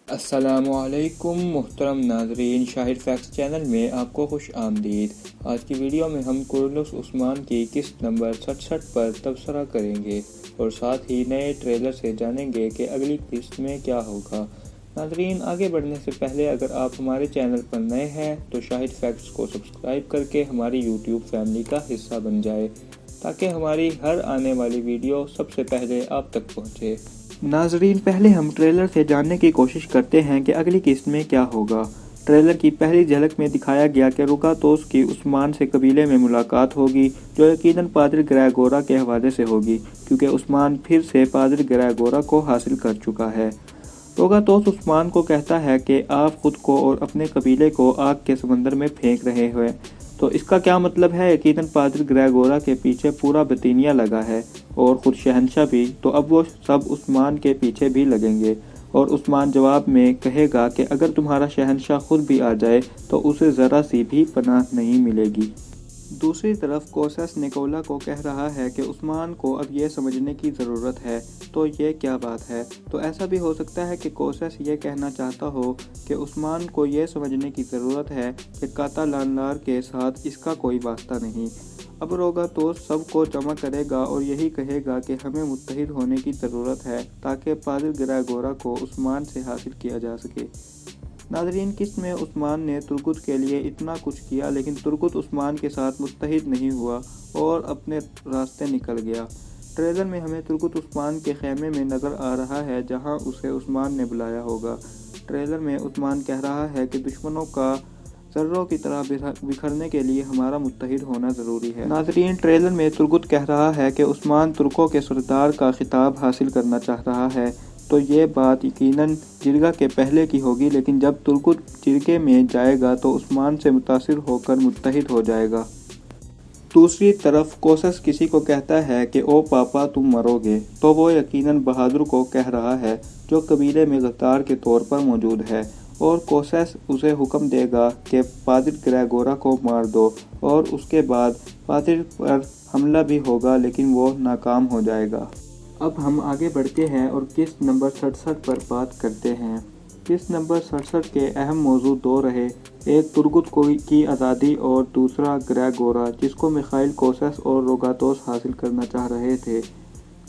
अस्सलामुअलैकुम मुहतरम नाजरीन, Shahir facts channel में आपको खुश आमदीद। आज की वीडियो में हम कुर्लुस उस्मान की किस्त नंबर 67 पर तबसरा करेंगे और साथ ही नए ट्रेलर से जानेंगे कि अगली किस्त में क्या होगा। नाजरीन, आगे बढ़ने से पहले अगर आप हमारे चैनल पर नए हैं तो शाहिर फैक्ट्स को सब्सक्राइब करके हमारी यूट्यूब फैमिली का हिस्सा बन जाए ताकि हमारी हर आने वाली वीडियो सबसे पहले आप तक पहुँचे। नाजरीन, पहले हम ट्रेलर से जानने की कोशिश करते हैं कि अगली किस्त में क्या होगा। ट्रेलर की पहली झलक में दिखाया गया कि रुकातोस की उस्मान से कबीले में मुलाकात होगी, जो यकीनन पादरी ग्रेगोरा के हवाले से होगी, क्योंकि उस्मान फिर से पादरी ग्रेगोरा को हासिल कर चुका है। रुकातोस उस्मान को कहता है कि आप खुद को और अपने कबीले को आग के समंदर में फेंक रहे हैं। तो इसका क्या मतलब है? यकीनन पादरी ग्रेगोरा के पीछे पूरा बतीनिया लगा है और खुद शहंशाह भी, तो अब वो सब उस्मान के पीछे भी लगेंगे। और उस्मान जवाब में कहेगा कि अगर तुम्हारा शहंशाह खुद भी आ जाए तो उसे ज़रा सी भी पनाह नहीं मिलेगी। दूसरी तरफ कोसस निकोला को कह रहा है कि उस्मान को अब ये समझने की ज़रूरत है। तो ये क्या बात है? तो ऐसा भी हो सकता है कि कोसस ये कहना चाहता हो कि उस्मान को ये समझने की ज़रूरत है कि कातालानलार के साथ इसका कोई वास्ता नहीं। अब रुकातोस सबको जमा करेगा और यही कहेगा कि हमें मुत्तहिद होने की ज़रूरत है ताकि पादरी ग्रेगोरा को उस्मान से हासिल किया जा सके। नाजरीन, किस्त में उस्मान ने तुर्गुत के लिए इतना कुछ किया, लेकिन तुर्गुत उस्मान के साथ मुत्तहिद नहीं हुआ और अपने रास्ते निकल गया। ट्रेलर में हमें तुर्गुत उस्मान के खेमे में नज़र आ रहा है जहां उसे उस्मान ने बुलाया होगा। ट्रेलर में उस्मान कह रहा है कि दुश्मनों का ज़र्रों की तरह बिखरने के लिए हमारा मुत्तहिद होना ज़रूरी है। नाजरीन, ट्रेलर में तुर्गुत कह रहा है कि उस्मान तुर्कों के सरदार का खिताब हासिल करना चाह रहा है। तो ये बात यकीनन जिरगा के पहले की होगी, लेकिन जब तुर्गुत जिरगे में जाएगा तो उस्मान से मुतासिर होकर मुत्तहिद हो जाएगा। दूसरी तरफ कोसस किसी को कहता है कि ओ पापा तुम मरोगे, तो वो यकीनन बहादुर को कह रहा है जो कबीले में गद्दार के तौर पर मौजूद है। और कोसस उसे हुक्म देगा कि पादरी ग्रेगोरा को मार दो और उसके बाद पादरी पर हमला भी होगा, लेकिन वो नाकाम हो जाएगा। अब हम आगे बढ़ते हैं और किस्त नंबर 67 पर बात करते हैं। किस्त नंबर 67 के अहम मौजू दो रहे, एक तुर्गुत की आज़ादी और दूसरा ग्रेगोरा, जिसको मिखाइल कोसस और रुकातोस हासिल करना चाह रहे थे।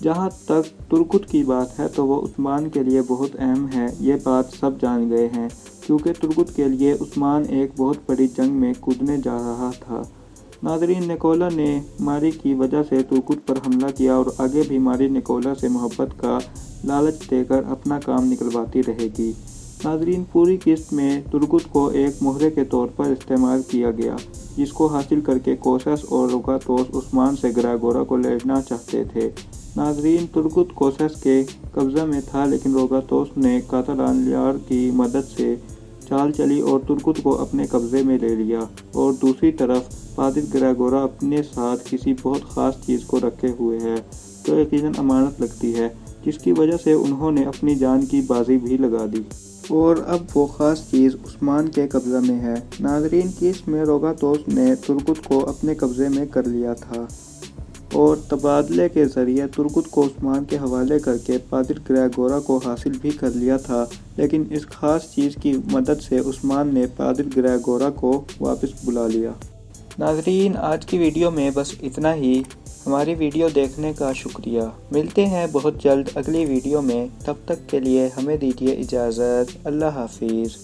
जहाँ तक तुर्गुत की बात है तो वो उस्मान के लिए बहुत अहम है, ये बात सब जान गए हैं, क्योंकि तुर्गुत के लिए उस्मान एक बहुत बड़ी जंग में कूदने जा रहा था। नाजरीन, निकोला ने मारी की वजह से तुर्गुत पर हमला किया और आगे भी मारी निकोला से मोहब्बत का लालच देकर अपना काम निकलवाती रहेगी। नाजरीन, पूरी किस्त में तुर्गुत को एक मोहरे के तौर पर इस्तेमाल किया गया, जिसको हासिल करके कोसस और रुकातोस उस्मान से ग्रेगोरा को लेना चाहते थे। नाजरीन, तुर्गुत कोसस के कब्ज़े में था, लेकिन रुकातोस ने कातालानलार की मदद से चाल चली और तुर्गुत को अपने कब्ज़े में ले लिया। और दूसरी तरफ पादरी ग्रेगोरा अपने साथ किसी बहुत ख़ास चीज़ को रखे हुए है, जो यकीनन अमानत लगती है, जिसकी वजह से उन्होंने अपनी जान की बाजी भी लगा दी और अब वो ख़ास चीज़ उस्मान के कब्ज़े में है। नाजरीन, किस्त में रुकातोस ने तुर्गुत को अपने कब्ज़े में कर लिया था और तबादले के ज़रिए तुर्गुत को उस्मान के हवाले करके पादरी ग्रेगोरा को हासिल भी कर लिया था, लेकिन इस ख़ास चीज़ की मदद से उस्मान ने पादरी ग्रेगोरा को वापस बुला लिया। नाजरीन, आज की वीडियो में बस इतना ही। हमारी वीडियो देखने का शुक्रिया। मिलते हैं बहुत जल्द अगली वीडियो में, तब तक के लिए हमें दीजिए इजाज़त। अल्लाह हाफिज़।